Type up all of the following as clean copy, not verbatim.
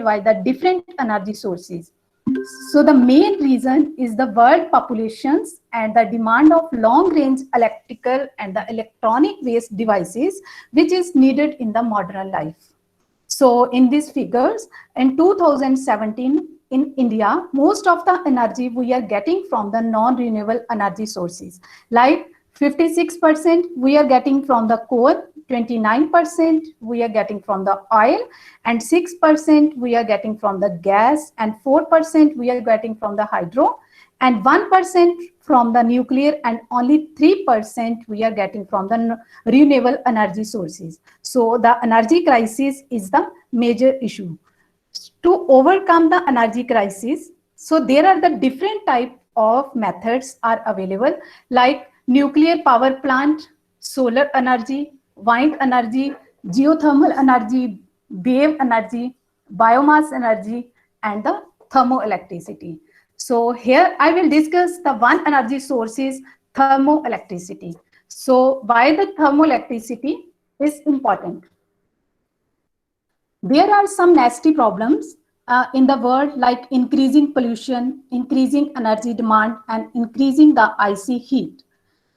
by the different energy sources. So the main reason is the world populations and the demand of long-range electrical and the electronic waste devices, which is needed in the modern life. So in these figures, in 2017, in India, most of the energy we are getting from the non-renewable energy sources. Like 56% we are getting from the coal, 29% we are getting from the oil, and 6% we are getting from the gas, and 4% we are getting from the hydro, and 1% from the nuclear, and only 3% we are getting from the renewable energy sources. So the energy crisis is the major issue. To overcome the energy crisis, so there are the different type of methods are available, like nuclear power plant, solar energy, wind energy, geothermal energy, wave energy, biomass energy, and the thermoelectricity. So here I will discuss the one energy source is thermoelectricity. So why the thermoelectricity is important? There are some nasty problems in the world, like increasing pollution, increasing energy demand, and increasing the icy heat.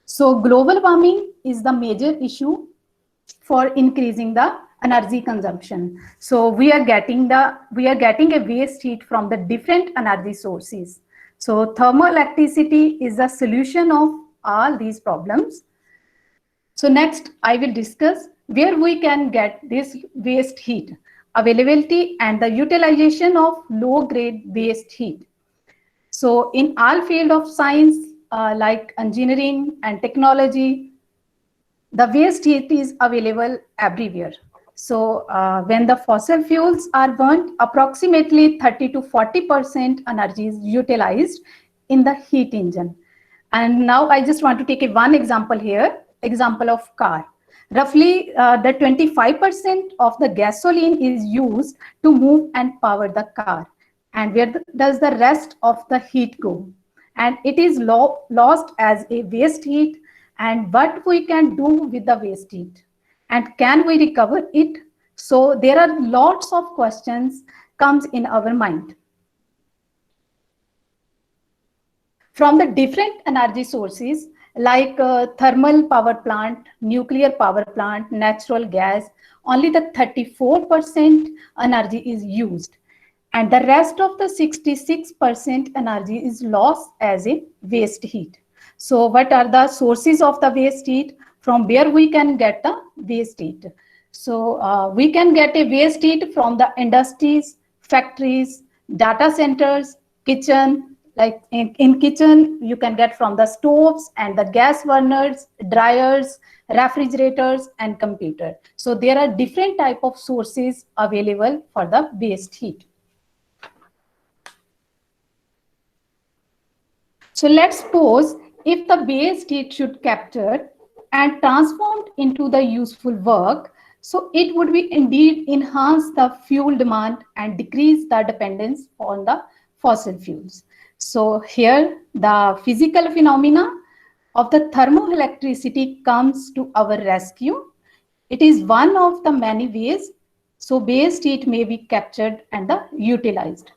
So global warming is the major issue for increasing the energy consumption. So we are getting a waste heat from the different energy sources. So thermoelectricity is the solution of all these problems. So next I will discuss where we can get this waste heat, availability and the utilization of low grade waste heat. So in all field of science like engineering and technology, the waste heat is available everywhere. So when the fossil fuels are burnt, approximately 30 to 40% energy is utilized in the heat engine. And now I just want to take one example here, example of car. Roughly the 25% of the gasoline is used to move and power the car. And where does the rest of the heat go? And it is lost as a waste heat. And what we can do with the waste heat? And can we recover it? So there are lots of questions comes in our mind. From the different energy sources, like thermal power plant, nuclear power plant, natural gas, only the 34% energy is used. And the rest of the 66% energy is lost as a waste heat. So what are the sources of the waste heat? From where we can get the waste heat? So we can get a waste heat from the industries, factories, data centers, kitchen. Like in kitchen, you can get from the stoves and the gas burners, dryers, refrigerators, and computer. So there are different type of sources available for the waste heat. So let's suppose if the waste heat should capture and transformed into the useful work, so it would be indeed enhance the fuel demand and decrease the dependence on the fossil fuels. So here the physical phenomena of the thermoelectricity comes to our rescue. It is one of the many ways so waste heat may be captured and utilized.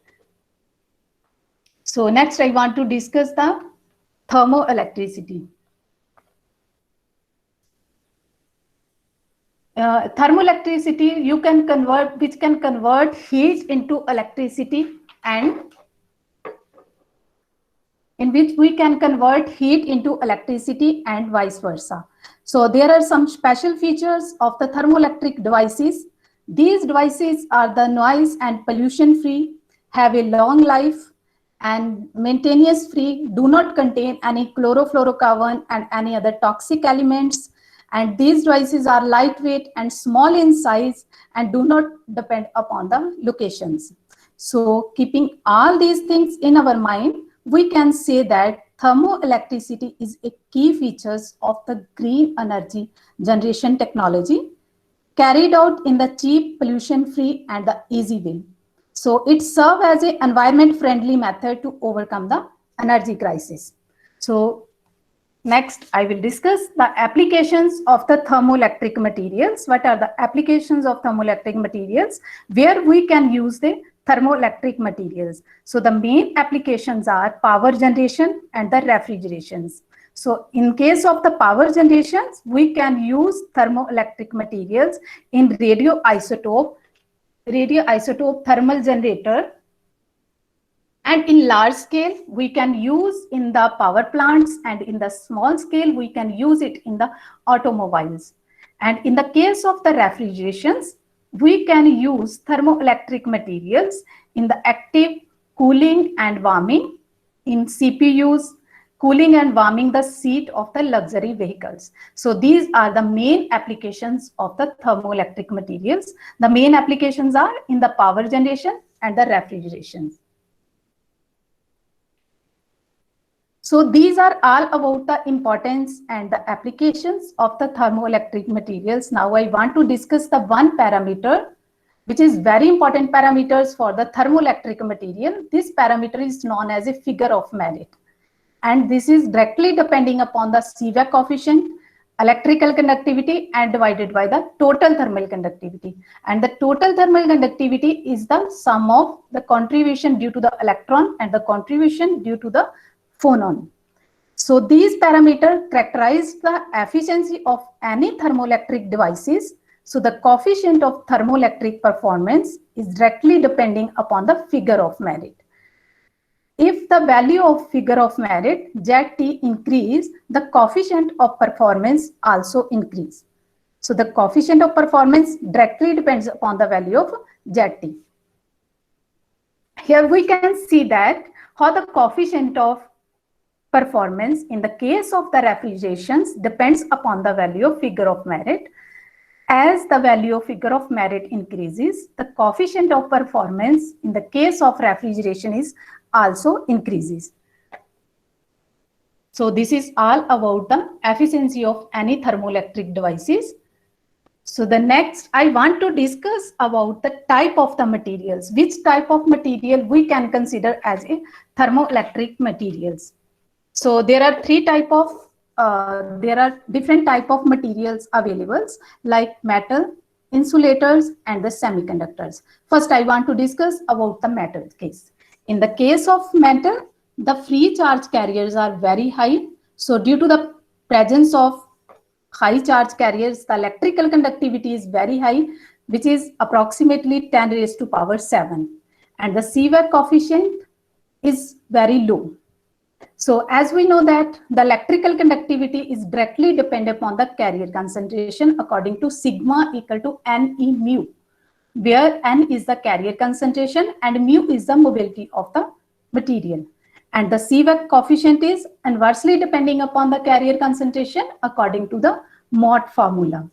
So next I want to discuss the thermoelectricity. Thermoelectricity which can convert heat into electricity, and in which we can convert heat into electricity and vice versa. So there are some special features of the thermoelectric devices. These devices are the noise and pollution free, have a long life, and maintenance free, do not contain any chlorofluorocarbon and any other toxic elements. And these devices are lightweight and small in size and do not depend upon the locations. So keeping all these things in our mind, we can say that thermoelectricity is a key features of the green energy generation technology carried out in the cheap, pollution-free and the easy way. So it serves as an environment-friendly method to overcome the energy crisis. So Next, I will discuss the applications of the thermoelectric materials. What are the applications of thermoelectric materials? Where we can use the thermoelectric materials. So the main applications are power generation and the refrigerations. So in case of the power generations, we can use thermoelectric materials in radioisotope thermal generator. And in large scale, we can use in the power plants, and in the small scale, we can use it in the automobiles. And in the case of the refrigerations, we can use thermoelectric materials in the active cooling and warming in CPUs, cooling and warming the seat of the luxury vehicles. So these are the main applications of the thermoelectric materials. The main applications are in the power generation and the refrigerations. So these are all about the importance and the applications of the thermoelectric materials. Now I want to discuss the one parameter, which is very important parameters for the thermoelectric material. This parameter is known as a figure of merit. And this is directly depending upon the Seebeck coefficient, electrical conductivity, and divided by the total thermal conductivity. And the total thermal conductivity is the sum of the contribution due to the electron and the contribution due to the phonon. So these parameters characterize the efficiency of any thermoelectric devices. So the coefficient of thermoelectric performance is directly depending upon the figure of merit. If the value of figure of merit ZT increase, the coefficient of performance also increase. So the coefficient of performance directly depends upon the value of ZT. Here we can see that how the coefficient of performance in the case of the refrigerations depends upon the value of figure of merit. As the value of figure of merit increases, the coefficient of performance in the case of refrigeration is also increases. So this is all about the efficiency of any thermoelectric devices. So the next I want to discuss about the type of the materials. Which type of material we can consider as a thermoelectric materials. So there are different type of materials available, like metal, insulators, and the semiconductors. First, I want to discuss about the metal case. In the case of metal, the free charge carriers are very high. So due to the presence of high charge carriers, the electrical conductivity is very high, which is approximately 10 raised to power 7. And the Seebeck coefficient is very low. So as we know that the electrical conductivity is directly dependent upon the carrier concentration according to sigma equal to Ne mu, where N is the carrier concentration and mu is the mobility of the material. And the Seebeck coefficient is inversely depending upon the carrier concentration according to the Mott formula.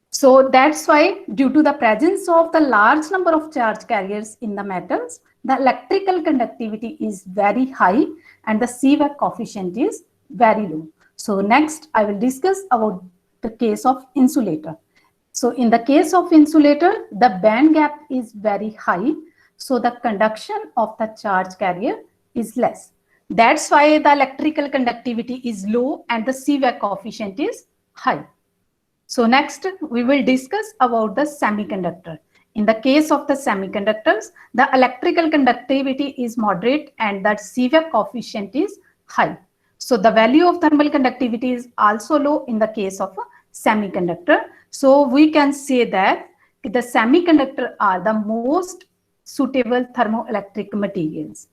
So that's why due to the presence of the large number of charge carriers in the metals, the electrical conductivity is very high and the Seebeck coefficient is very low. So next I will discuss about the case of insulator. So in the case of insulator, the band gap is very high. So the conduction of the charge carrier is less. That's why the electrical conductivity is low and the Seebeck coefficient is high. So next we will discuss about the semiconductor. In the case of the semiconductors, the electrical conductivity is moderate and that Seebeck coefficient is high. So the value of thermal conductivity is also low in the case of a semiconductor. So we can say that the semiconductor are the most suitable thermoelectric materials.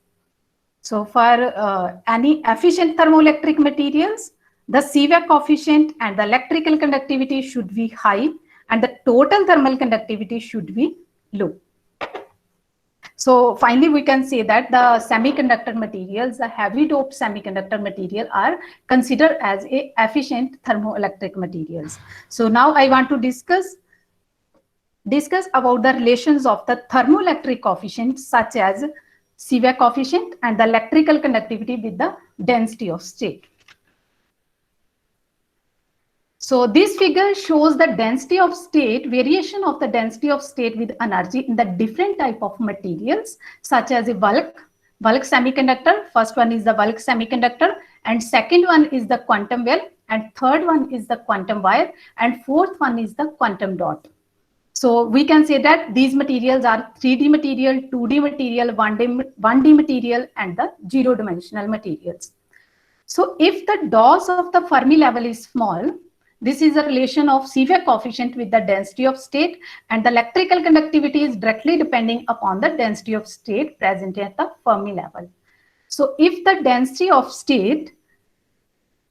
So for any efficient thermoelectric materials, the Seebeck coefficient and the electrical conductivity should be high and the total thermal conductivity should be low. So finally, we can say that the semiconductor materials, the heavy doped semiconductor material are considered as a efficient thermoelectric materials. So now I want to discuss about the relations of the thermoelectric coefficients such as Seebeck coefficient and the electrical conductivity with the density of state. So this figure shows the density of state, variation of the density of state with energy in the different type of materials such as a bulk semiconductor. First one is the bulk semiconductor and second one is the quantum well, and third one is the quantum wire, and fourth one is the quantum dot. So we can say that these materials are 3D material, 2D material, 1D material, and the zero-dimensional materials. So if the dose of the Fermi level is small, this is a relation of Seebeck coefficient with the density of state, and the electrical conductivity is directly depending upon the density of state present at the Fermi level. So if the density of state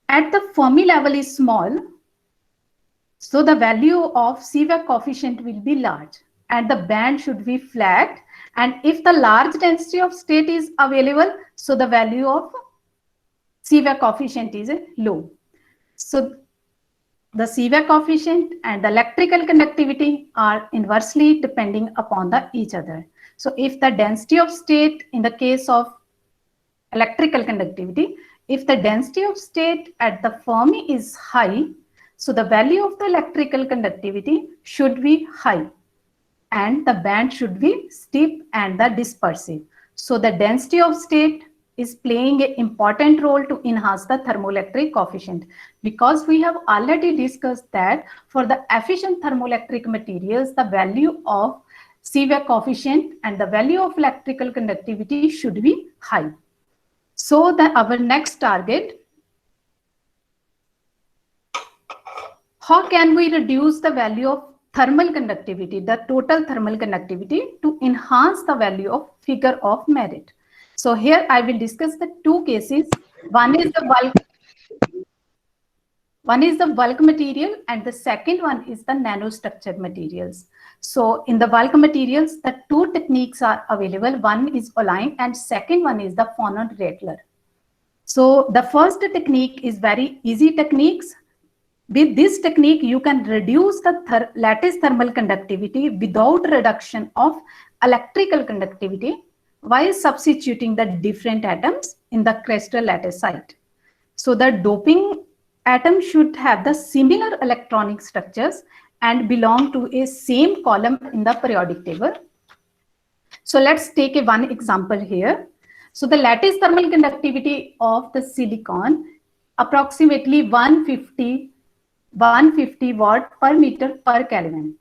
at the Fermi level is small, so the value of Seebeck coefficient will be large and the band should be flat. And if the large density of state is available, so the value of Seebeck coefficient is low. So the Seebeck coefficient and the electrical conductivity are inversely depending upon each other. So if the density of state in the case of electrical conductivity, if the density of state at the Fermi is high, so the value of the electrical conductivity should be high and the band should be steep and the dispersive. So the density of state is playing an important role to enhance the thermoelectric coefficient, because we have already discussed that for the efficient thermoelectric materials, the value of Seebeck coefficient and the value of electrical conductivity should be high. So our next target, how can we reduce the value of thermal conductivity, the total thermal conductivity, to enhance the value of figure of merit? So here I will discuss the two cases. One is the bulk material and the second one is the nanostructured materials. So in the bulk materials, the two techniques are available. One is Olein and second one is the Fonon-Rattler. So the first technique is very easy techniques. With this technique, you can reduce the lattice thermal conductivity without reduction of electrical conductivity while substituting the different atoms in the crystal lattice site. So the doping atom should have the similar electronic structures and belong to a same column in the periodic table. So let's take one example here. So the lattice thermal conductivity of the silicon approximately 150 watt per meter per Kelvin,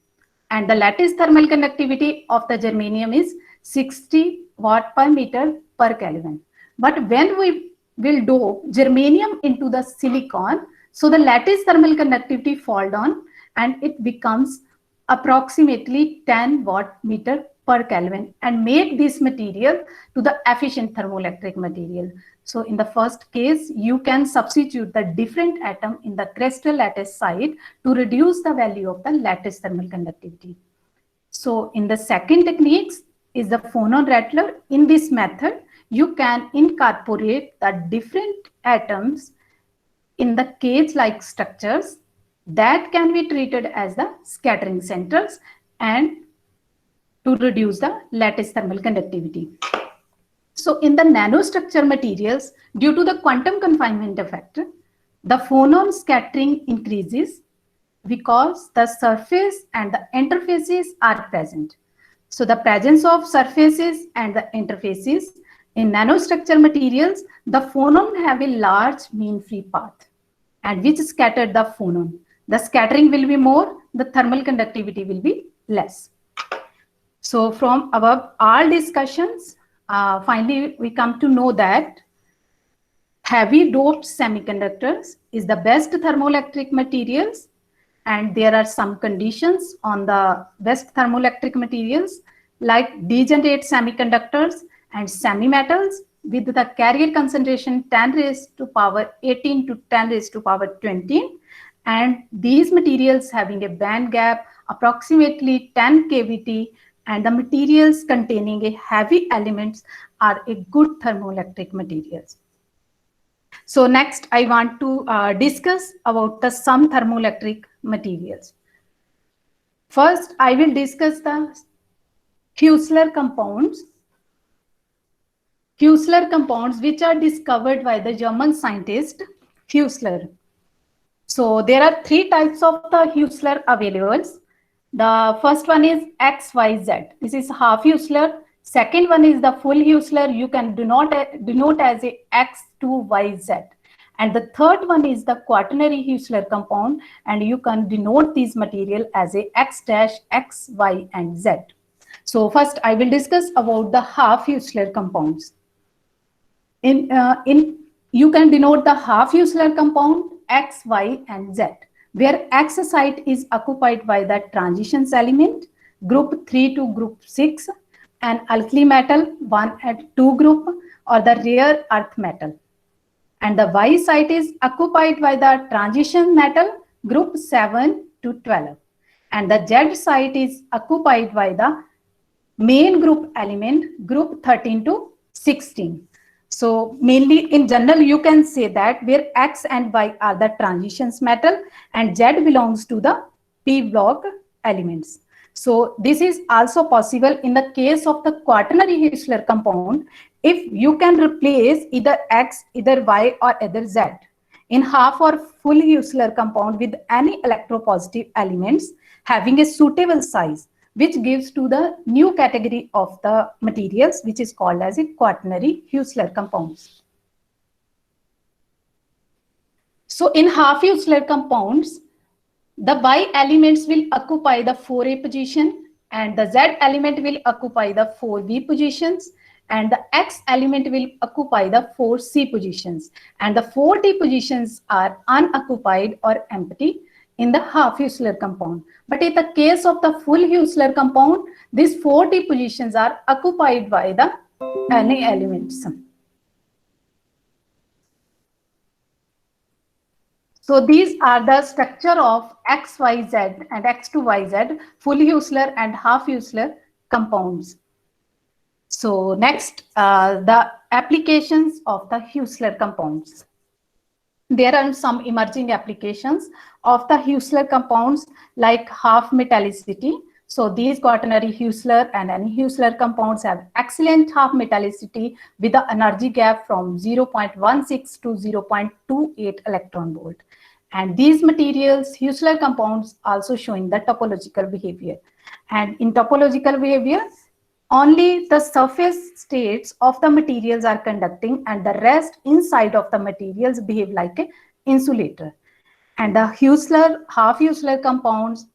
and the lattice thermal conductivity of the germanium is 60 watt per meter per Kelvin. But when we will dope germanium into the silicon, so the lattice thermal conductivity fall down and it becomes approximately 10 watt meter per Kelvin and make this material to the efficient thermoelectric material. So in the first case, you can substitute the different atom in the crystal lattice site to reduce the value of the lattice thermal conductivity. So in the second techniques is the Fonon-Rattler. In this method, you can incorporate the different atoms in the cage-like structures that can be treated as the scattering centers and to reduce the lattice thermal conductivity. So in the nanostructure materials, due to the quantum confinement effect, the phonon scattering increases because the surface and the interfaces are present. So the presence of surfaces and the interfaces in nanostructure materials, the phonon have a large mean free path and which scattered the phonon. The scattering will be more, the thermal conductivity will be less. So from above all discussions, finally we come to know that heavy doped semiconductors is the best thermoelectric materials, and there are some conditions on the best thermoelectric materials like degenerate semiconductors and semi-metals with the carrier concentration 10 raised to power 18 to 10 raised to power 20, and these materials having a band gap approximately 10 kVt, and the materials containing a heavy elements are a good thermoelectric materials. So next I want to discuss about the some thermoelectric materials. First, I will discuss the Huesler compounds. Huesler compounds which are discovered by the German scientist Huesler. So there are three types of the Huesler available. The first one is XYZ. This is half Huesler. Second one is the full Huesler. You can denote as a X2YZ. And the third one is the quaternary Huesler compound, and you can denote these material as a X dash, X, Y, and Z. So first I will discuss about the half Huesler compounds. You can denote the half Huesler compound X, Y, and Z, where X site is occupied by the transitions element, group 3 to group 6, and alkali metal 1 and 2 group, or the rare earth metal. And the Y site is occupied by the transition metal group 7 to 12. And the Z site is occupied by the main group element group 13 to 16. So mainly in general, you can say that where X and Y are the transitions metal and Z belongs to the P block elements. So this is also possible in the case of the quaternary Huesler compound if you can replace either X, either Y, or either Z in half or full Huesler compound with any electropositive elements having a suitable size, which gives to the new category of the materials, which is called as a quaternary Huesler compounds. So in half Huesler compounds, the Y elements will occupy the 4A position, and the Z element will occupy the 4B positions, and the X element will occupy the 4C positions, and the 4D positions are unoccupied or empty in the half Huesler compound. But in the case of the full Huesler compound, these 4D positions are occupied by the Na elements. So these are the structure of XYZ and X2YZ, full Huesler and half Huesler compounds. So next, the applications of the Huesler compounds. There are some emerging applications of the Huesler compounds like half metallicity. So these quaternary Huesler and N-Huesler compounds have excellent half metallicity with the energy gap from 0.16 to 0.28 electron volt. And these materials, Huesler compounds, also showing the topological behavior. And in topological behavior, only the surface states of the materials are conducting and the rest inside of the materials behave like an insulator. And the Huesler, half Huesler compounds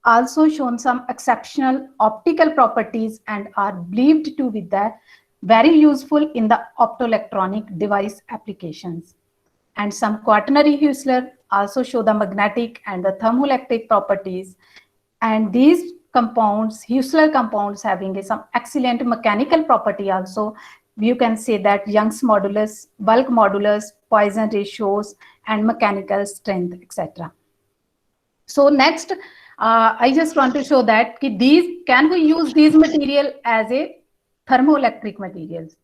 also shown some exceptional optical properties and are believed to be that very useful in the optoelectronic device applications. And some quaternary Huesler also show the magnetic and the thermoelectric properties. And these compounds, Huesler compounds, having some excellent mechanical property also. You can say that Young's modulus, bulk modulus, Poisson ratios, and mechanical strength, etc. So next, I just want to show that can we use these material as a thermoelectric materials.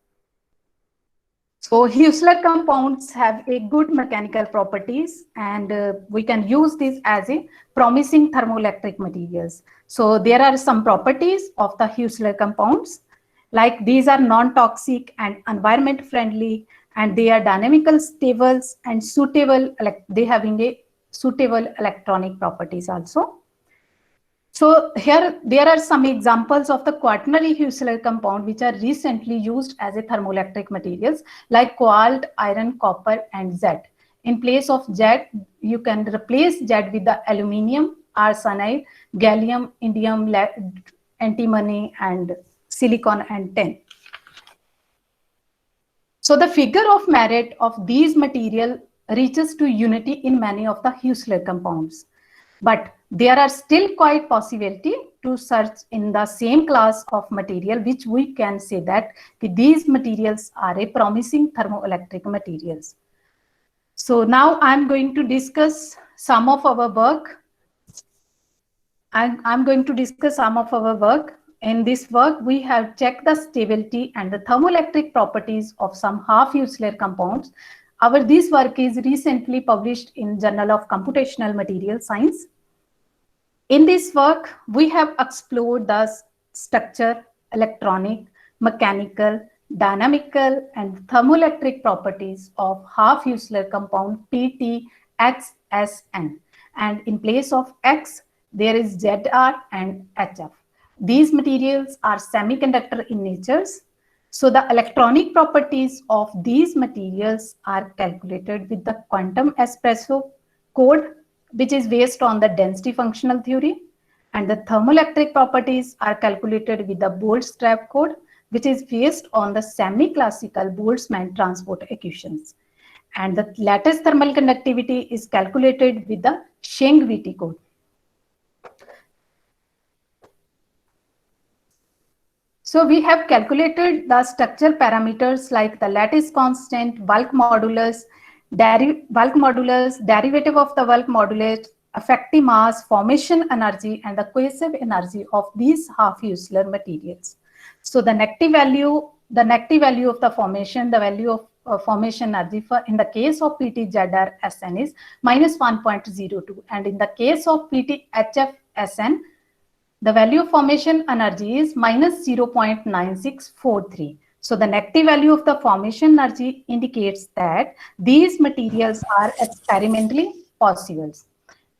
So Huesler compounds have a good mechanical properties, and we can use this as a promising thermoelectric materials. So there are some properties of the Huesler compounds, like these are non-toxic and environment friendly, and they are dynamical stable and suitable. They having a suitable electronic properties also. So here there are some examples of the quaternary Huesler compound which are recently used as a thermoelectric materials like cobalt, iron, copper, and Z. In place of Z, you can replace Z with the aluminium, arsenide, gallium, indium, antimony, and silicon and tin. So the figure of merit of these material reaches to unity in many of the Huesler compounds. But there are still quite possibility to search in the same class of material, which we can say that these materials are a promising thermoelectric materials. So now I'm going to discuss some of our work. I'm going to discuss some of our work. In this work, we have checked the stability and the thermoelectric properties of some half Huesler compounds. This work is recently published in Journal of Computational Material Science. In this work, we have explored the structure, electronic, mechanical, dynamical, and thermoelectric properties of half Huesler compound PTXSN. And in place of X, there is ZR and HF. These materials are semiconductor in nature. So the electronic properties of these materials are calculated with the quantum espresso code, which is based on the density functional theory. And the thermoelectric properties are calculated with the Bolt-Trap code, which is based on the semi-classical Boltzmann transport equations. And the lattice thermal conductivity is calculated with the Schenck-Vitti code. So we have calculated the structure parameters like the lattice constant, bulk modulus, derivative of the bulk modulus, effective mass, formation energy, and the cohesive energy of these half-Usler materials. So the negative value of the formation, the value of formation energy for in the case of PTZR SN is minus 1.02, and in the case of PTHF SN, the value of formation energy is minus 0.9643. So the negative value of the formation energy indicates that these materials are experimentally possible.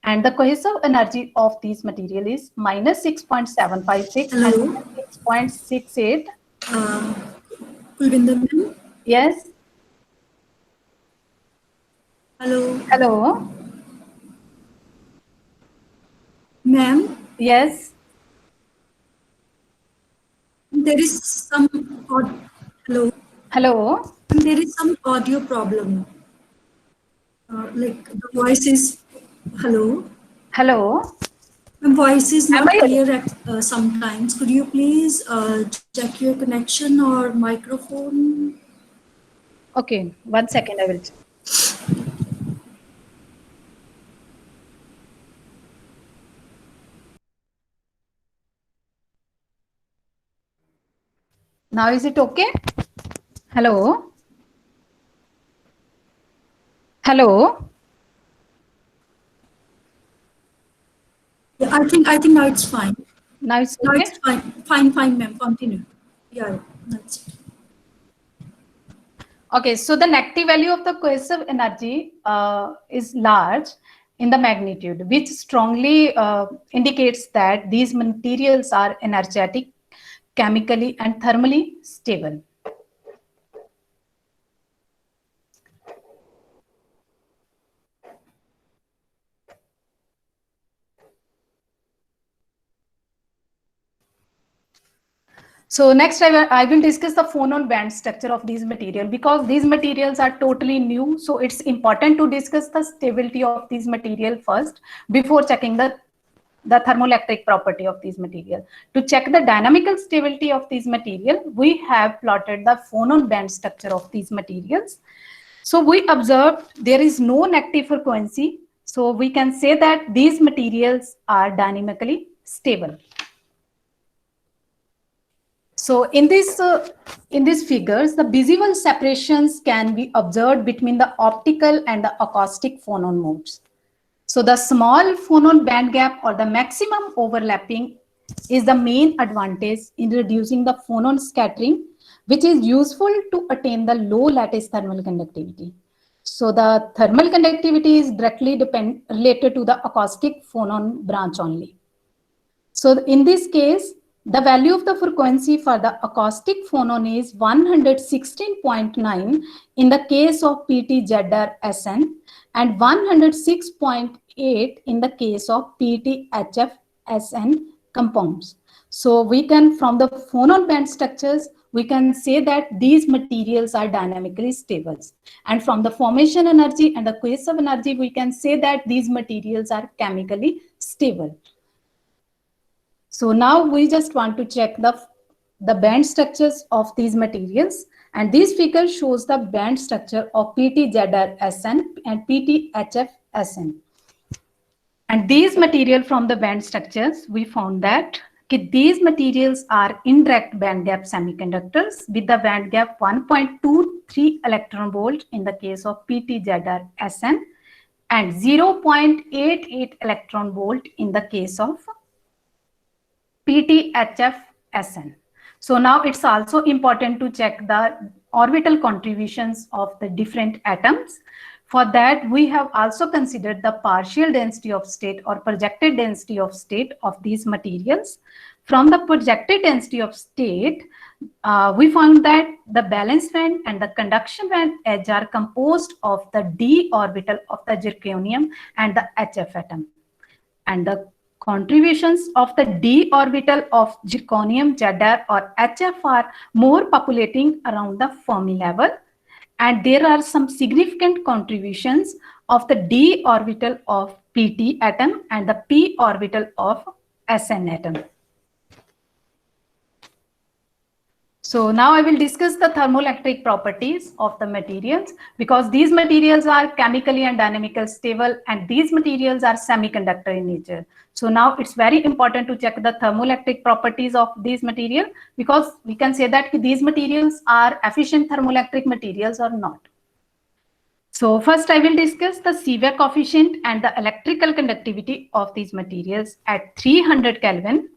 And the cohesive energy of these material is minus 6.756 and 6.68. Kulvinder ma'am? Yes. Hello. Hello. Ma'am? Yes. There is some hello. Hello. There is some audio problem. Like the voice is hello. Hello. My voice is Am not I clear at sometimes. Could you please check your connection or microphone? okay? 1 second, I will check. Now is it okay? Hello. Hello. Yeah, I think now it's fine. Now it's Now okay. it's fine. Fine, ma'am. Continue. Yeah, that's it. Okay, so the negative value of the cohesive energy is large in the magnitude, which strongly indicates that these materials are energetic, chemically, and thermally stable. So next I will discuss the phonon band structure of these materials, because these materials are totally new. So it's important to discuss the stability of these material first before checking the thermoelectric property of these material. To check the dynamical stability of these material, we have plotted the phonon band structure of these materials. So we observed there is no negative frequency. So we can say that these materials are dynamically stable. So in these figures, the visible separations can be observed between the optical and the acoustic phonon modes. So the small phonon band gap or the maximum overlapping is the main advantage in reducing the phonon scattering, which is useful to attain the low lattice thermal conductivity. So the thermal conductivity is directly related to the acoustic phonon branch only. So in this case, the value of the frequency for the acoustic phonon is 116.9 in the case of PTZR SN and 106.8 in the case of PTHF SN compounds. So we can, from the phonon band structures, we can say that these materials are dynamically stable. And from the formation energy and the cohesive energy, we can say that these materials are chemically stable. So now we just want to check the band structures of these materials, and this figure shows the band structure of PTZR SN and PTHF SN. And these material from the band structures, we found that these materials are indirect band gap semiconductors with the band gap 1.23 electron volt in the case of PTZR SN and 0.88 electron volt in the case of PTHF SN. So now it's also important to check the orbital contributions of the different atoms. For that, we have also considered the partial density of state or projected density of state of these materials. From the projected density of state, we found that the valence band and the conduction band edge are composed of the d orbital of the zirconium and the HF atom. And the contributions of the d orbital of zirconium, Zr or HF are more populating around the Fermi level. And there are some significant contributions of the d orbital of Pt atom and the p orbital of Sn atom. So now I will discuss the thermoelectric properties of the materials, because these materials are chemically and dynamically stable, and these materials are semiconductor in nature. So now it's very important to check the thermoelectric properties of these materials, because we can say that these materials are efficient thermoelectric materials or not. So first I will discuss the Seebeck coefficient and the electrical conductivity of these materials at 300 Kelvin.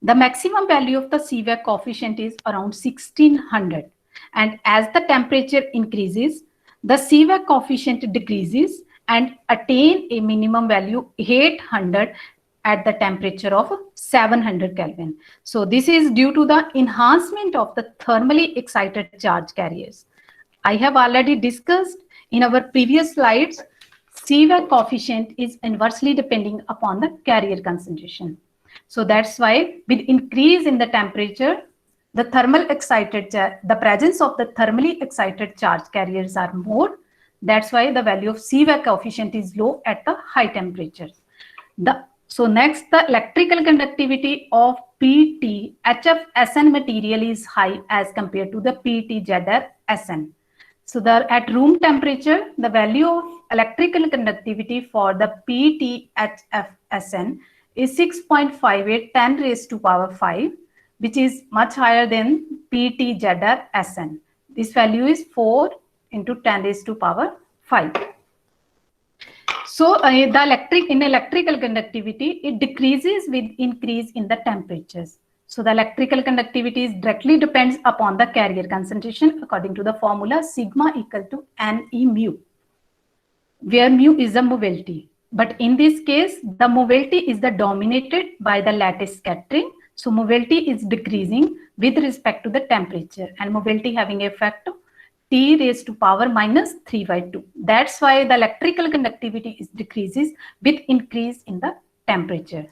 The maximum value of the Seebeck coefficient is around 1600, and as the temperature increases, the Seebeck coefficient decreases and attain a minimum value 800 at the temperature of 700 Kelvin. So this is due to the enhancement of the thermally excited charge carriers. I have already discussed in our previous slides, Seebeck coefficient is inversely depending upon the carrier concentration. So that's why with increase in the temperature, the presence of the thermally excited charge carriers are more. That's why the value of Seebeck coefficient is low at the high temperatures. So next, the electrical conductivity of Pt HF Sn material is high as compared to the Pt Zr Sn. So at room temperature, the value of electrical conductivity for the Pt HF Sn is 6.58 10 raised to power 5, which is much higher than Pt Zr Sn. This value is 4 into 10 raised to power 5. So in electrical conductivity, it decreases with increase in the temperatures. So the electrical conductivity directly depends upon the carrier concentration according to the formula sigma equal to Ne mu, where mu is the mobility. But in this case, the mobility is dominated by the lattice scattering. So mobility is decreasing with respect to the temperature, and mobility having effect of T raised to power minus 3 by 2. That's why the electrical conductivity decreases with increase in the temperature.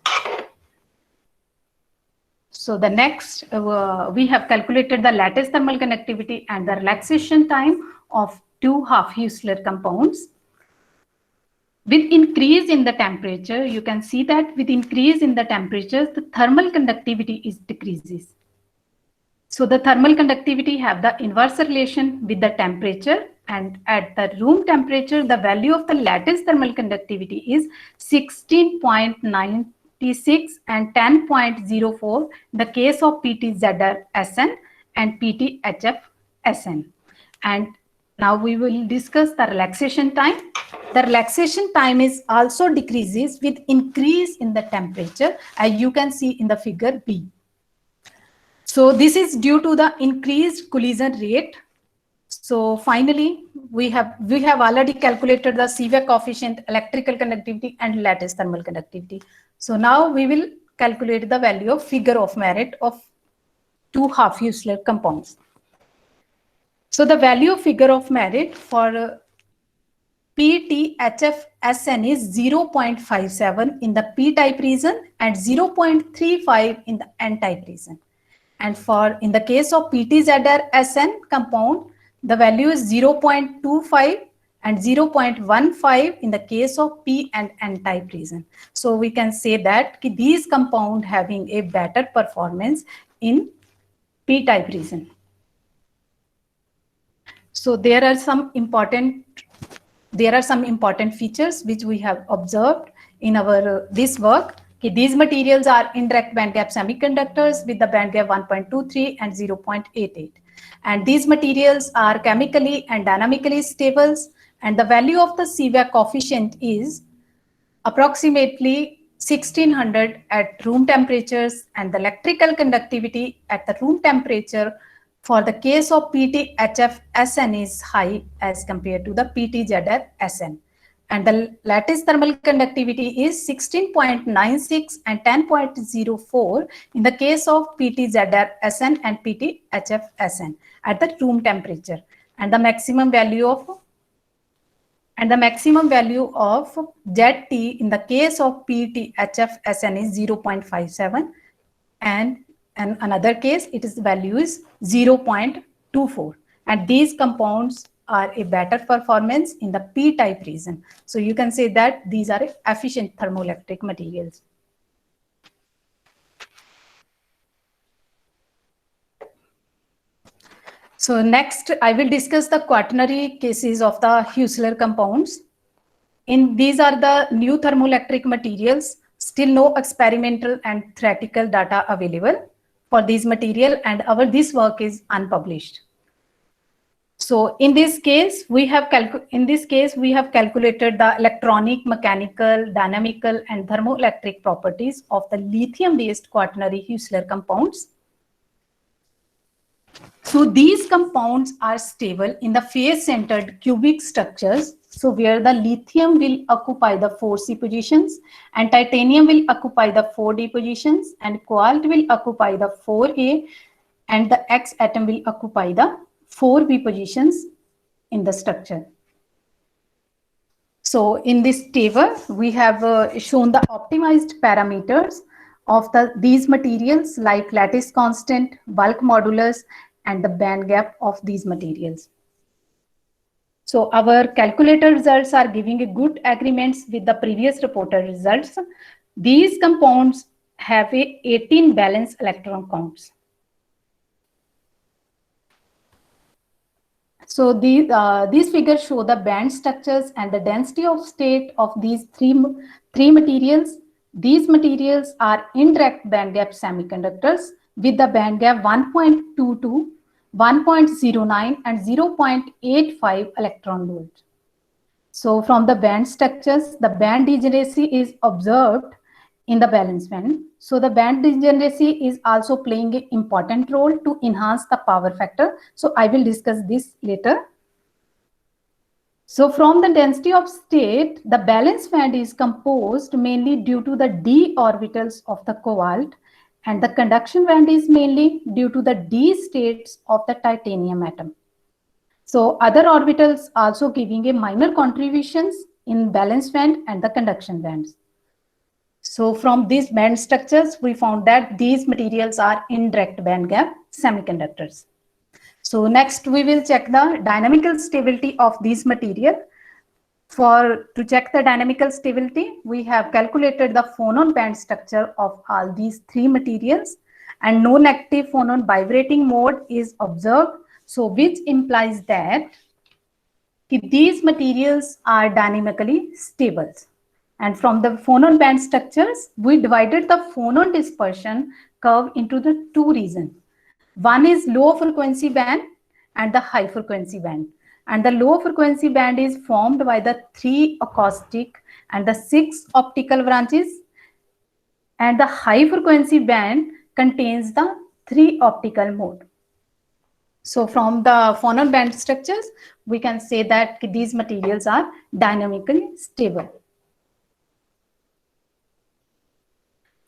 So the next, we have calculated the lattice thermal conductivity and the relaxation time of two half-Heusler compounds. With increase in the temperature, you can see that with increase in the temperature, the thermal conductivity decreases. So the thermal conductivity have the inverse relation with the temperature, and at the room temperature, the value of the lattice thermal conductivity is 16.96 and 10.04 in the case of Pt Zr Sn and Pt HF Sn. And now we will discuss the relaxation time. The relaxation time is also decreases with increase in the temperature, as you can see in the figure B. So this is due to the increased collision rate. So finally, we have already calculated the Seebeck coefficient, electrical conductivity, and lattice thermal conductivity. So now we will calculate the value of figure of merit of two half-Heusler compounds. So the value of figure of merit for Pt HF Sn is 0.57 in the p-type region and 0.35 in the n-type region. And in the case of Pt Zr Sn compound, the value is 0.25 and 0.15 in the case of p and n-type region. So we can say that these compound having a better performance in p-type region. So there are some important features which we have observed in our this work. These materials are indirect band gap semiconductors with the band gap 1.23 and 0.88. And these materials are chemically and dynamically stable, and the value of the Seebeck coefficient is approximately 1600 at room temperatures, and the electrical conductivity at the room temperature for the case of Pt HF Sn is high as compared to the Pt Zr Sn. And the lattice thermal conductivity is 16.96 and 10.04 in the case of PTZR-SN and PTHF-SN at the room temperature. And the maximum value of ZT in the case of PTHF-SN is 0.57, and in another case value is 0.24, and these compounds are a better performance in the p-type region. So you can say that these are efficient thermoelectric materials. So next I will discuss the quaternary cases of the Husserl compounds. These are the new thermoelectric materials. Still no experimental and theoretical data available for these material, and this work is unpublished. So in this case, we have calculated the electronic, mechanical, dynamical, and thermoelectric properties of the lithium-based quaternary Husserl compounds. So these compounds are stable in the face-centered cubic structures. So where the lithium will occupy the 4C positions, and titanium will occupy the 4D positions, and cobalt will occupy the 4A, and the X atom will occupy the 4B positions in the structure. So in this table, we have shown the optimized parameters of these materials like lattice constant, bulk modulus, and the band gap of these materials. So our calculator results are giving a good agreements with the previous reported results. These compounds have 18 valence electron counts. So these figures show the band structures and the density of state of these three materials. These materials are indirect band gap semiconductors with the band gap 1.22, 1.09, and 0.85 electron volt. So from the band structures, the band degeneracy is observed in the valence band. So the band degeneracy is also playing an important role to enhance the power factor. So I will discuss this later. So from the density of state, the valence band is composed mainly due to the d orbitals of the cobalt, and the conduction band is mainly due to the d states of the titanium atom. So other orbitals also giving a minor contributions in valence band and the conduction bands. So from these band structures, we found that these materials are indirect band gap semiconductors. So next we will check the dynamical stability of these material. To check the dynamical stability, we have calculated the phonon band structure of all these three materials, and no negative phonon vibrating mode is observed. So which implies that these materials are dynamically stable. And from the phonon band structures, we divided the phonon dispersion curve into the two regions. One is low frequency band and the high frequency band. And the low frequency band is formed by the 3 acoustic and the 6 optical branches. And the high frequency band contains the 3 optical mode. So from the phonon band structures, we can say that these materials are dynamically stable.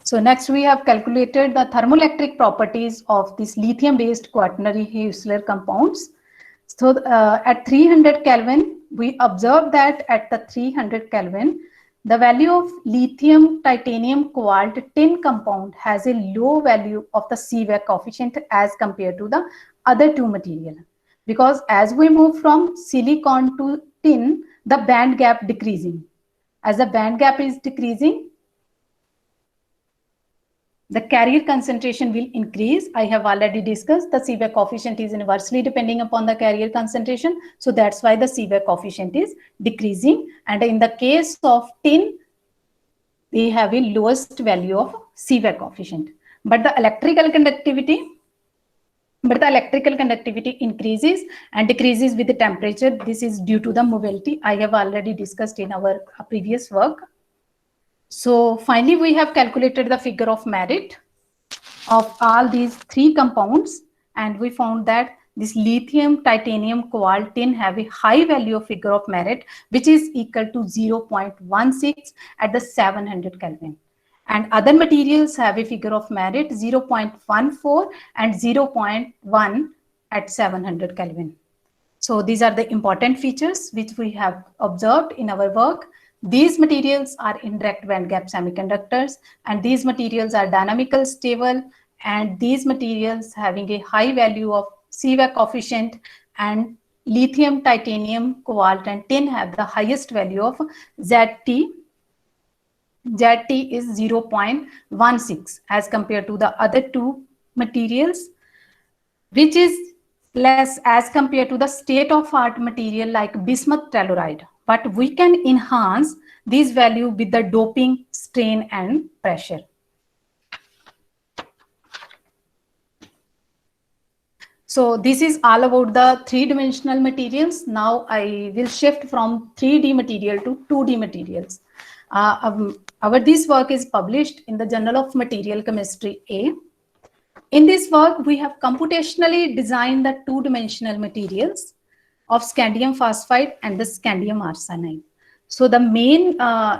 So next we have calculated the thermoelectric properties of these lithium-based quaternary Husserl compounds. So at 300 Kelvin, we observed that at the 300 Kelvin, the value of lithium, titanium, cobalt, tin compound has a low value of the Seebeck coefficient as compared to the other two material. Because as we move from silicon to tin, the band gap decreasing. As the band gap is decreasing, the carrier concentration will increase. I have already discussed the Seebeck coefficient is inversely depending upon the carrier concentration. So that's why the Seebeck coefficient is decreasing. And in the case of tin, they have a lowest value of Seebeck coefficient. But the electrical conductivity increases and decreases with the temperature. This is due to the mobility. I have already discussed in our previous work. So finally, we have calculated the figure of merit of all these three compounds, and we found that this lithium, titanium, cobalt, tin have a high value of figure of merit, which is equal to 0.16 at the 700 Kelvin. And other materials have a figure of merit 0.14 and 0.1 at 700 Kelvin. So these are the important features which we have observed in our work. These materials are indirect band gap semiconductors, and these materials are dynamically stable, and these materials having a high value of CVAC coefficient, and lithium, titanium, cobalt, and tin have the highest value of ZT. ZT is 0.16 as compared to the other two materials, which is less as compared to the state-of-art material like bismuth telluride. But we can enhance these value with the doping, strain, and pressure. So this is all about the three-dimensional materials. Now I will shift from 3D material to 2D materials. This work is published in the Journal of Material Chemistry A. In this work, we have computationally designed the two-dimensional materials of scandium phosphide and the scandium arsenide. So the main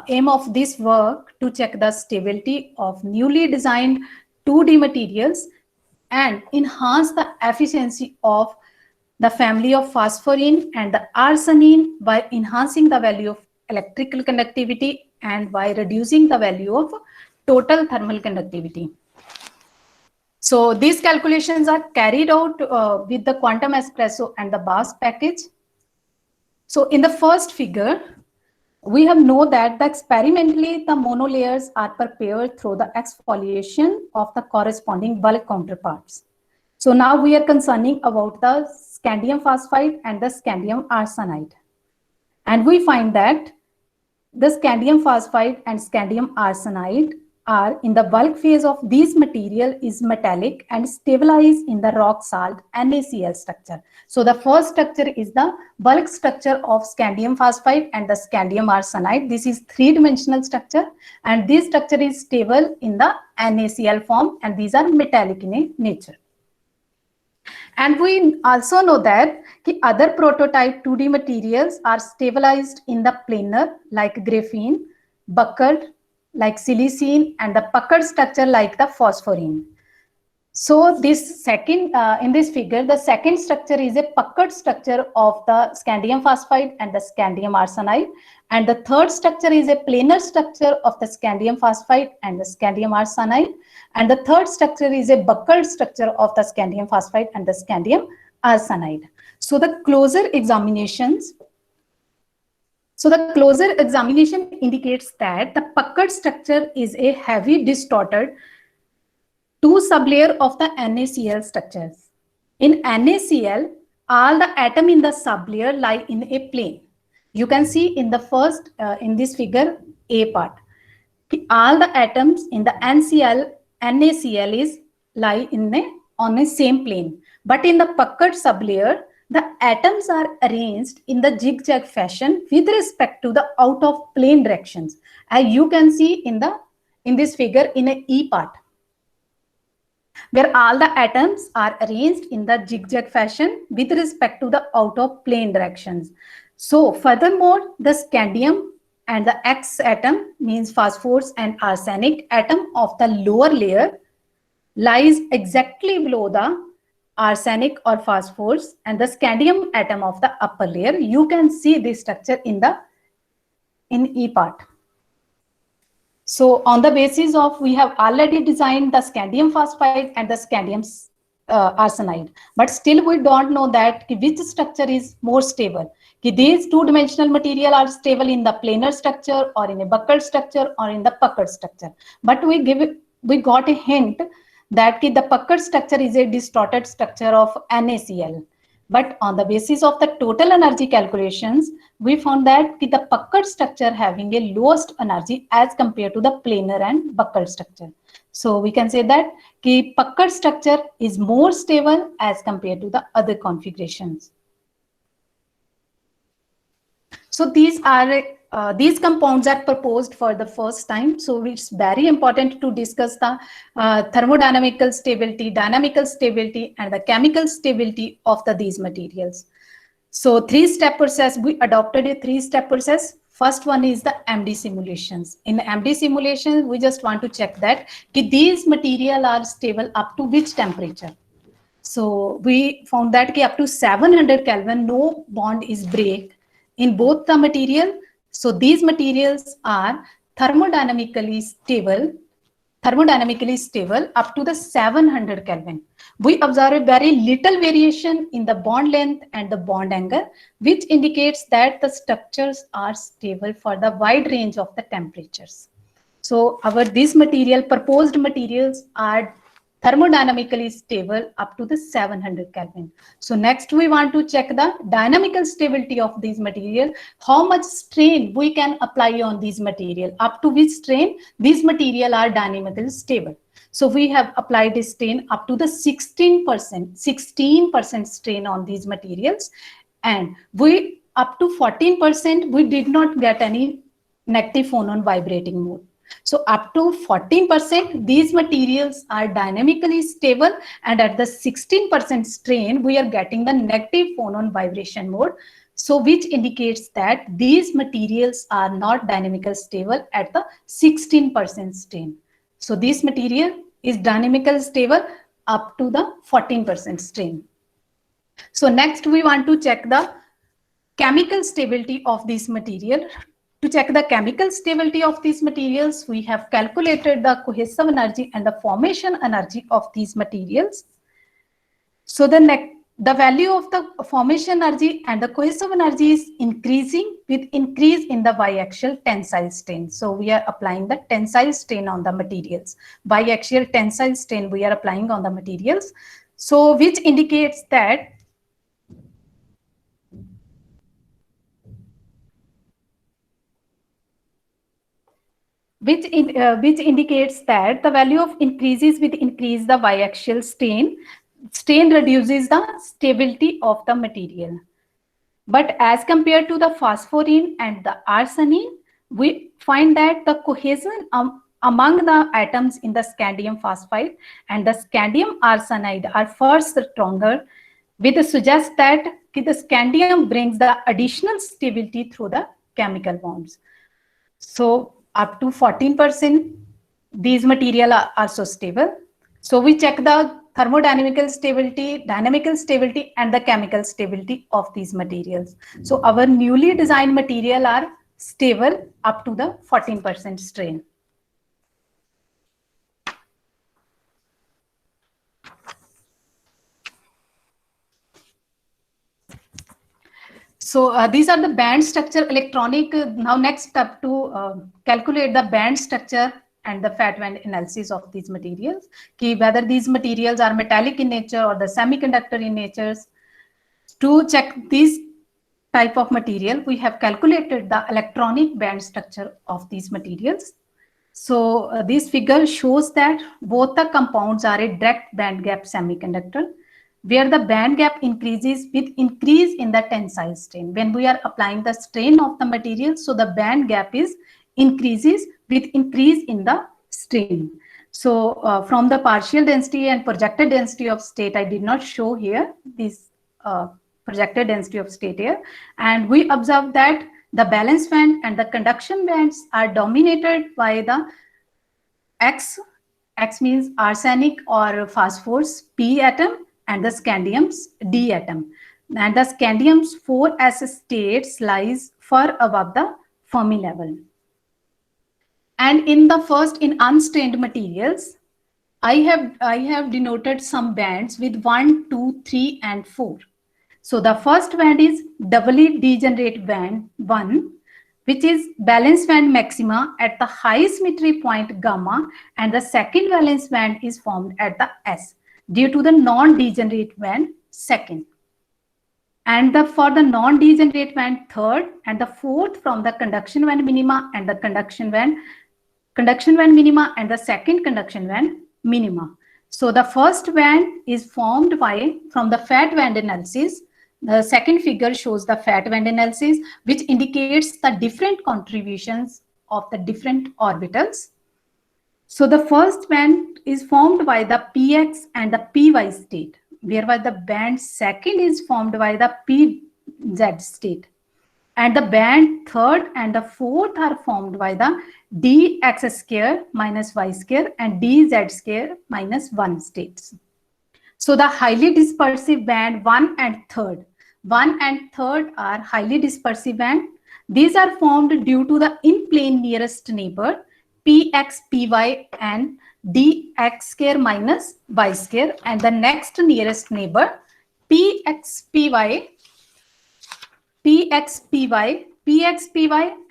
aim of this work to check the stability of newly designed 2D materials and enhance the efficiency of the family of phosphorine and the arsenine by enhancing the value of electrical conductivity and by reducing the value of total thermal conductivity. So these calculations are carried out with the quantum espresso and the BAS package. So in the first figure, we have know that experimentally the monolayers are prepared through the exfoliation of the corresponding bulk counterparts. So now we are concerning about the scandium phosphide and the scandium arsenide. And we find that the scandium phosphide and scandium arsenide are in the bulk phase of these material is metallic and stabilized in the rock salt NaCl structure. So the first structure is the bulk structure of scandium phosphide and the scandium arsenide. This is three-dimensional structure, and this structure is stable in the NaCl form, and these are metallic in nature. And we also know that the other prototype 2D materials are stabilized in the planar like graphene, buccal like silicene, and the puckered structure like the phosphorine. So this second, in this figure, the second structure is a puckered structure of the scandium phosphide and the scandium arsenide. And the third structure is a planar structure of the scandium phosphide and the scandium arsenide. And the third structure is a buccal structure of the scandium phosphide and the scandium arsenide. So the closer examinations, indicates that the puckered structure is a heavy distorted two sublayer of the NaCl structures. In NaCl, all the atom in the sublayer lie in a plane. You can see in the first, in this figure, A part. All the atoms in the NaCl is lie on a same plane. But in the puckered sublayer, the atoms are arranged in the zigzag fashion with respect to the out of plane directions. As you can see in this figure in a E part, where all the atoms are arranged in the zigzag fashion with respect to the out of plane directions. So furthermore, the scandium and the X atom means phosphorus and arsenic atom of the lower layer lies exactly below the arsenic or phosphorus and the scandium atom of the upper layer. You can see this structure in E part. So on the basis of, we have already designed the scandium phosphide and the scandium arsenide, but still we don't know that which structure is more stable. These two-dimensional material are stable in the planar structure or in a buccal structure or in the puckered structure. But we got a hint that the puckered structure is a distorted structure of NaCl. But on the basis of the total energy calculations, we found that the puckered structure having a lowest energy as compared to the planar and buccal structure. So we can say that the puckered structure is more stable as compared to the other configurations. So these are these compounds are proposed for the first time. So it's very important to discuss the thermodynamical stability, dynamical stability, and the chemical stability of these materials. So three-step process, we adopted a three-step process. First one is the MD simulations. In MD simulations, we just want to check that these materials are stable up to which temperature. So we found that up to 700 Kelvin, no bond is break in both the material. So these materials are thermodynamically stable up to the 700 Kelvin. We observe very little variation in the bond length and the bond angle, which indicates that the structures are stable for the wide range of the temperatures. So these proposed materials are thermodynamically stable up to the 700 Kelvin. So next we want to check the dynamical stability of these material, how much strain we can apply on these material, up to which strain these material are dynamically stable. So we have applied a strain up to the 16% strain on these materials, and we up to 14% we did not get any negative phonon vibrating mode. So up to 14%, these materials are dynamically stable, and at the 16% strain, we are getting the negative phonon vibration mode. So which indicates that these materials are not dynamically stable at the 16% strain. So this material is dynamically stable up to the 14% strain. So next we want to check the chemical stability of this material. To check the chemical stability of these materials, we have calculated the cohesive energy and the formation energy of these materials. So the value of the formation energy and the cohesive energy is increasing with increase in the biaxial tensile strain. So we are applying the tensile strain on the materials. Biaxial tensile strain we are applying on the materials. So which indicates that which indicates that the value of increases with increase the biaxial strain. Strain reduces the stability of the material. But as compared to the phosphorine and the arsenine, we find that the cohesion among the atoms in the scandium phosphide and the scandium arsenide are far stronger, which suggests that the scandium brings the additional stability through the chemical bonds. So up to 14%, these materials are also stable. So we check the thermodynamical stability, dynamical stability, and the chemical stability of these materials. So our newly designed material are stable up to the 14% strain. So these are the band structure electronic. Now next step to calculate the band structure and the fat band analysis of these materials. Whether these materials are metallic in nature or the semiconductor in nature. To check these type of material, we have calculated the electronic band structure of these materials. So this figure shows that both the compounds are a direct band gap semiconductor, where the band gap increases with increase in the tensile strain. When we are applying the strain of the material, so the band gap is increases with increase in the strain. So from the partial density and projected density of state, I did not show here this projected density of state here. And we observe that the valence band and the conduction bands are dominated by the X means arsenic or phosphorus P atom, and the scandium's D atom. And the scandium's 4s states lies far above the Fermi level. And in unstrained materials, I have denoted some bands with 1, 2, 3, and 4. So the first band is doubly degenerate band 1, which is valence band maxima at the high symmetry point gamma, and the second valence band is formed at the S due to the non-degenerate band second. And for the non-degenerate band third, and the fourth from the conduction band minima and the conduction band minima, and the second conduction band minima. So the first band is formed from the fat band analysis. The second figure shows the fat band analysis, which indicates the different contributions of the different orbitals. So the first band is formed by the px and the py state, whereby the band second is formed by the pz state. And the band third and the fourth are formed by the dx square minus y square and dz square minus 1 states. So the highly dispersive band 1 and 3rd are highly dispersive band. These are formed due to the in-plane nearest neighbor px, py and dx square minus y square, and the next nearest neighbor px, py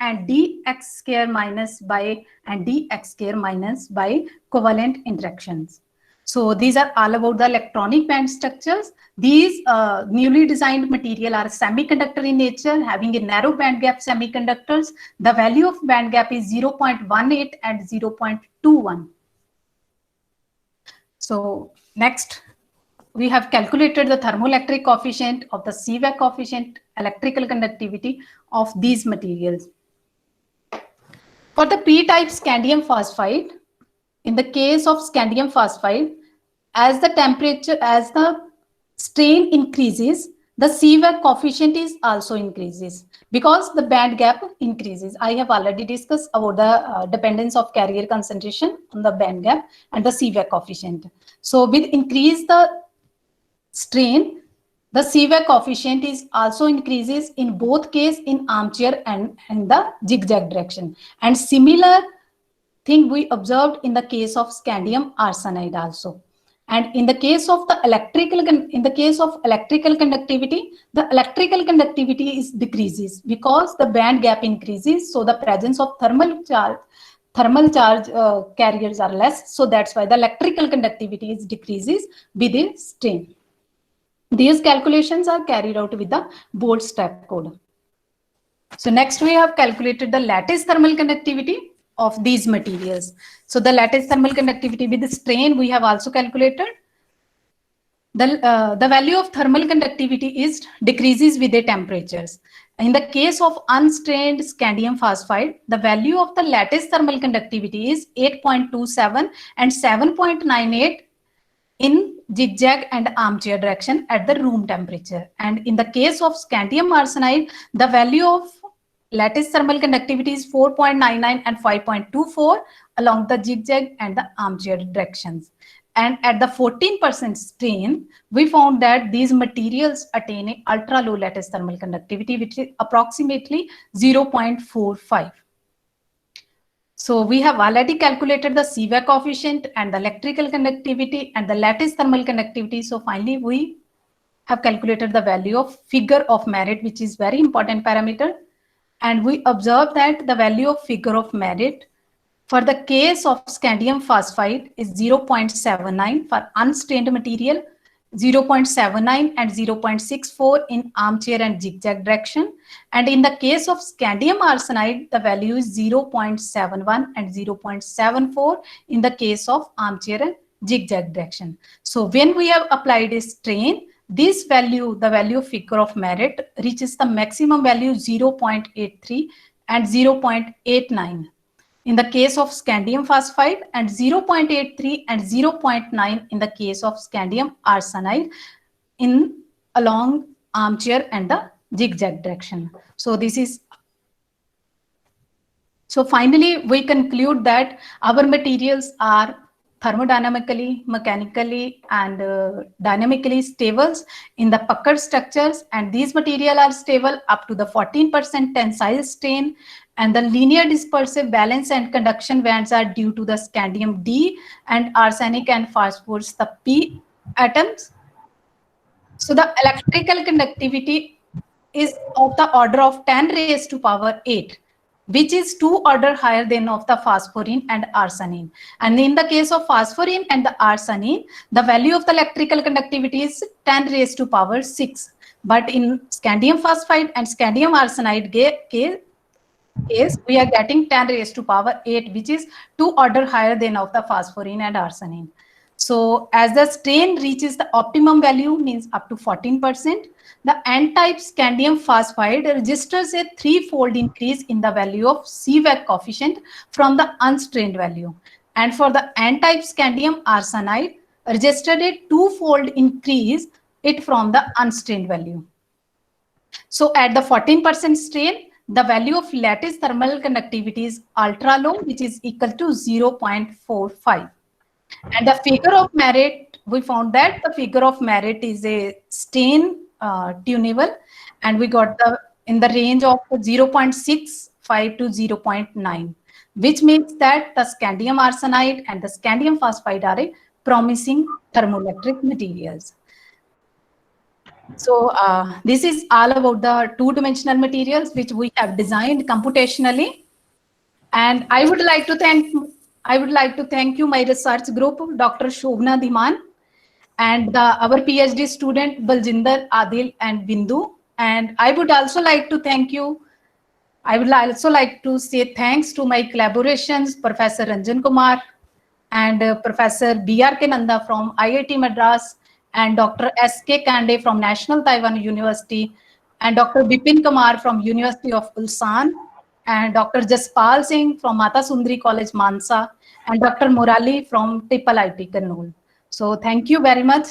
and dx square minus by and dx square minus by covalent interactions. So these are all about the electronic band structures. These newly designed material are semiconductor in nature, having a narrow band gap semiconductors. The value of band gap is 0.18 and 0.21. So next, we have calculated the thermoelectric coefficient of the Seebeck coefficient electrical conductivity of these materials. For the p-type scandium phosphide, in the case of scandium phosphide, as the strain increases, the Seebeck coefficient is also increases because the band gap increases. I have already discussed about the dependence of carrier concentration on the band gap and the Seebeck coefficient. So with increase the strain, the Seebeck coefficient is also increases in both case in armchair and in the zigzag direction. And similar thing we observed in the case of scandium arsenide also. And in the case of the electrical conductivity, the electrical conductivity is decreases because the band gap increases. So the presence of thermal charge carriers are less. So that's why the electrical conductivity is decreases with a strain. These calculations are carried out with the Bolt-Strap code. So next we have calculated the lattice thermal conductivity of these materials. So the lattice thermal conductivity with the strain we have also calculated. The value of thermal conductivity is decreases with the temperatures. In the case of unstrained scandium phosphide, the value of the lattice thermal conductivity is 8.27 and 7.98 in zigzag and armchair direction at the room temperature. And in the case of scandium arsenide, the value of lattice thermal conductivity is 4.99 and 5.24 along the zigzag and the armchair directions. And at the 14% strain, we found that these materials attain a ultra low lattice thermal conductivity, which is approximately 0.45. So we have already calculated the Seebeck coefficient and the electrical conductivity and the lattice thermal conductivity. So finally, we have calculated the value of figure of merit, which is very important parameter. And we observe that the value of figure of merit for the case of scandium phosphide is 0.79 for unstrained material, 0.79 and 0.64 in armchair and zigzag direction. And in the case of scandium arsenide, the value is 0.71 and 0.74 in the case of armchair and zigzag direction. So when we have applied a strain, this value, the value of figure of merit, reaches the maximum value 0.83 and 0.89 in the case of scandium phosphide and 0.83 and 0.9 in the case of scandium arsenide in along armchair and the zigzag direction. So this is, so finally we conclude that our materials are thermodynamically, mechanically and dynamically stable in the puckered structures, and these materials are stable up to the 14% tensile strain, and the linear dispersive valence and conduction bands are due to the scandium D and arsenic and phosphorus, the P atoms. So the electrical conductivity is of the order of 10 raised to power 8. Which is 2 order higher than of the phosphorine and arsenine. And in the case of phosphorine and the arsenine, the value of the electrical conductivity is 10 raised to power 6. But in scandium phosphide and scandium arsenide case, we are getting 10 raised to power 8, which is 2 order higher than of the phosphorine and arsenine. So as the strain reaches the optimum value, means up to 14%, the N-type scandium phosphide registers a threefold increase in the value of CVAC coefficient from the unstrained value. And for the N-type scandium arsenide, registered a twofold increase it from the unstrained value. So at the 14% strain, the value of lattice thermal conductivity is ultra low, which is equal to 0.45. And the figure of merit, we found that the figure of merit is a stain tunable, and we got the in the range of 0.65 to 0.9, which makes that the scandium arsenide and the scandium phosphide are a promising thermoelectric materials. So this is all about the two-dimensional materials which we have designed computationally. And I would like to thank you, my research group, Dr. Shobna Dhiman, and our PhD student Baljinder, Adil, and Bindu. And I would also like to thank you. I would also like to say thanks to my collaborations, Professor Ranjan Kumar and Professor B.R.K. Nanda from IIT Madras, and Dr. S.K. Kande from National Taiwan University, and Dr. Bipin Kumar from University of Ulsan, and Dr. Jaspal Singh from Mata Sundari College, Mansa, and Dr. Murali from Triple IT Kannur. So thank you very much.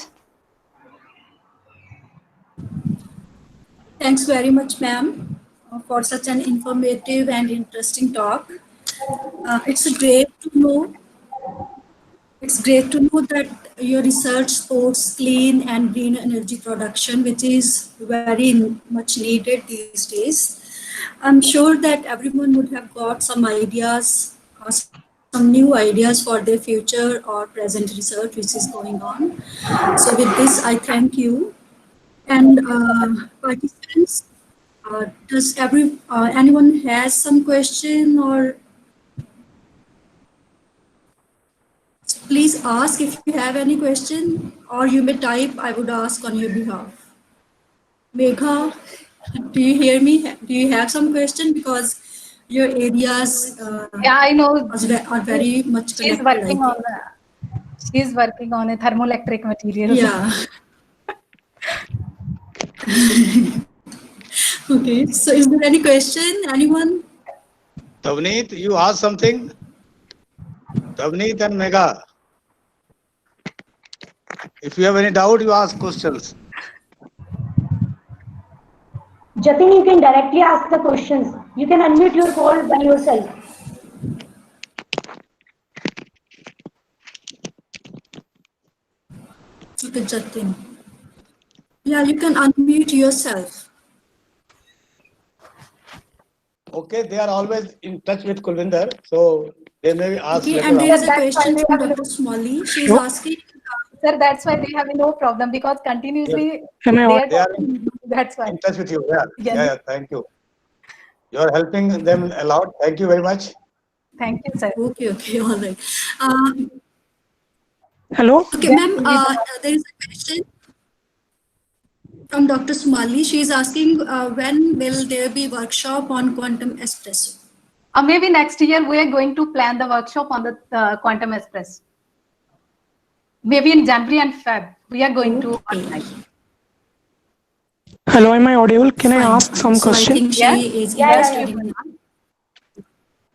Thanks very much, ma'am, for such an informative and interesting talk. It's great to know. It's great to know that your research supports clean and green energy production, which is very much needed these days. I'm sure that everyone would have got some ideas, some new ideas for their future or present research which is going on. So with this, I thank you. And participants, does anyone has some question, or please ask if you have any question, or you may type, I would ask on your behalf. Megha, do you hear me? Do you have some question? Because your areas Yeah, I know. are very much She's connected, I working think. on a thermoelectric materials. Yeah. Okay. So is there any question? Anyone? Tavneet, you ask something? Tavneet and Megha. If you have any doubt, you ask questions. Jatin, you can directly ask the questions. You can unmute your call by yourself. Okay, Jatin. Yeah, you can unmute yourself. Okay, they are always in touch with Kulvinder, so they may ask Okay, later and there on. is a question from Dr. Smalley. She is asking. Sir, that's why they have no problem, because continuously They are that's why. in touch with you. Yeah, Yes. yeah, thank you. You are helping them a lot. Thank you very much. Thank you, sir. Okay, all right. Hello? Okay, ma'am, there is a question from Dr. Smalley. She is asking when will there be workshop on quantum espresso? Maybe next year we are going to plan the workshop on the quantum express. Maybe in January and Feb, we are going to organize. Hello, am I audible? Can I ask some So I question? think she Yes. is Yes, interested you in. can.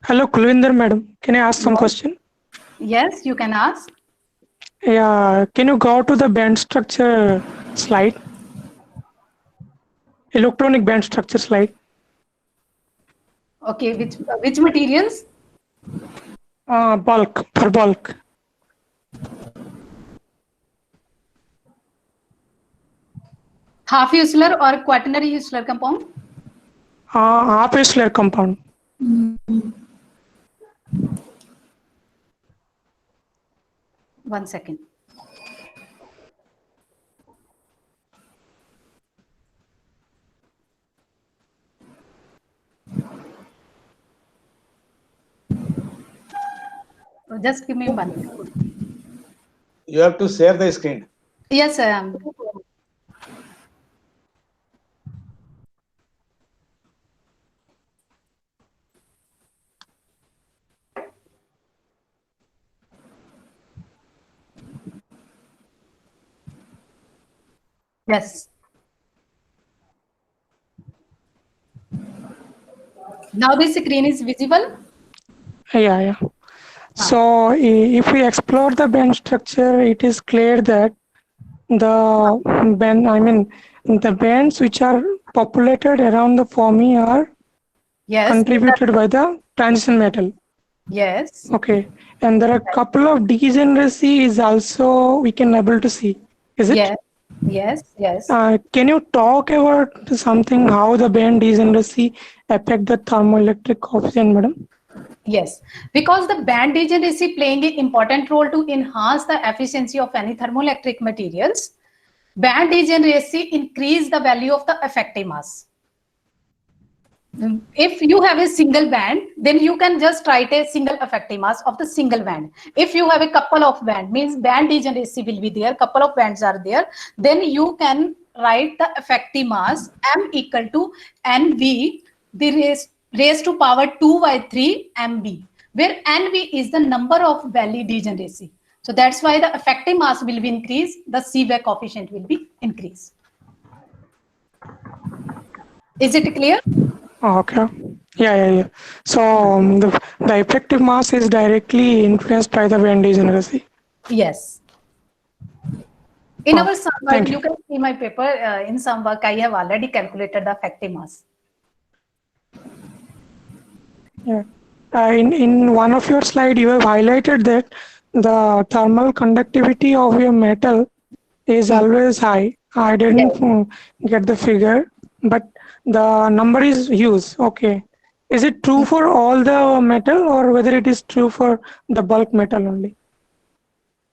Hello, Kulvinder madam. Can I ask some question? Yes, you can ask. Yeah, can you go to the band structure slide? Electronic band structure slide. Okay, which materials? Bulk, for bulk. Half usular or quaternary usular compound? Half usular compound. One second. Just give me 1 minute. You have to share the screen. Yes, I am. Yes. Now the screen is visible. Yeah, yeah. So if we explore the band structure, it is clear that the band, I mean, the bands which are populated around the Fermi are Yes. contributed by the transition metal. Yes. Okay, and there are a couple of degeneracy is also we can able to see. Is it? Yes. Yes. Yes. Can you talk about something how the band degeneracy affect the thermoelectric coefficient, madam? Yes, because the band degeneracy playing an important role to enhance the efficiency of any thermoelectric materials. Band degeneracy increase the value of the effective mass. If you have a single band, then you can just write a single effective mass of the single band. If you have a couple of band, means band degeneracy will be there, couple of bands are there, then you can write the effective mass M equal to NV, the raised to power 2 by 3 MB, where NV is the number of valley degeneracy. So that's why the effective mass will be increased, the Seebeck coefficient will be increased. Is it clear? Okay. Yeah. So the effective mass is directly influenced by the band degeneracy. Yes. In Oh, our sum work, thank you. you can see my paper. In sum work, I have already calculated the effective mass. Yeah. In one of your slide, you have highlighted that the thermal conductivity of your metal is always high. I didn't get the figure, but the number is huge. Okay. Is it true for all the metal or whether it is true for the bulk metal only?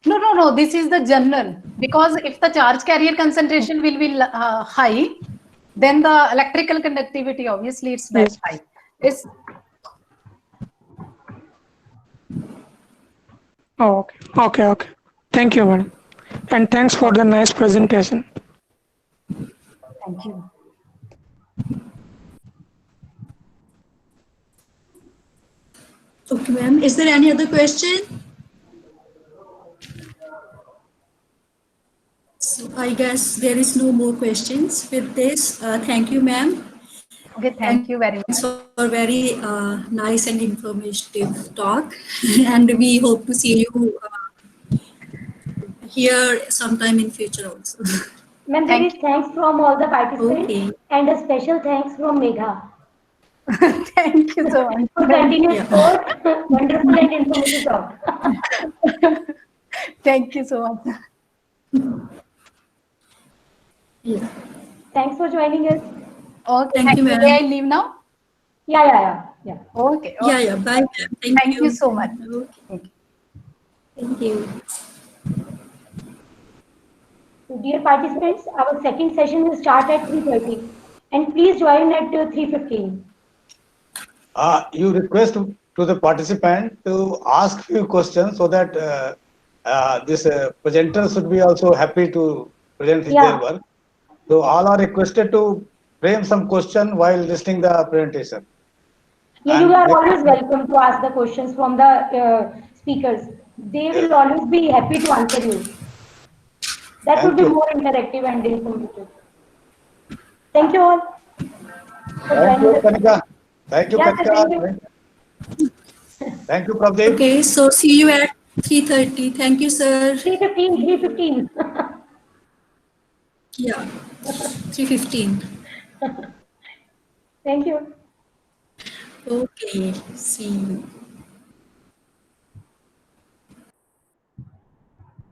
No. This is the general, because if the charge carrier concentration will be high, then the electrical conductivity obviously it's very Yes. high. It's Oh, okay. Thank you, madam. And thanks for the nice presentation. thank you. Okay, ma'am. Is there any other question? So I guess there is no more questions with this. Thank you, ma'am. Okay, thank you very much. Thanks for very nice and informative talk. And we hope to see you here sometime in future also. Ma'am, there is Thank thanks from all the participants Okay. and a special thanks from Megha you. Thank you so much. for continuous Yeah. support, wonderful and informative talk. Thank you so much. Yeah. Thanks for joining us. Okay, Thank you, May ma'am. I leave now? Yeah. Okay. Yeah. Bye, ma'am. Thank you so much. Okay. Thank you. Thank you. So dear participants, our second session will start at 3:30 and please join at 3:15. You request to the participant to ask few questions so that this presenter should be also happy to present their work. So all are requested to frame some question while listening the presentation. Yeah, And you are they- always welcome to ask the questions from the speakers. They will always be happy to answer you. That would Thank be you. more interactive and informative. Thank you all for Thank you, joining us. Kanika. Thank you, Yeah, sir, thank you. Kanika. Thank you, Pradeep. Okay, so see you at 3:30. Thank you, sir. 3:15. Yeah, 3:15. Thank you. Okay, see you.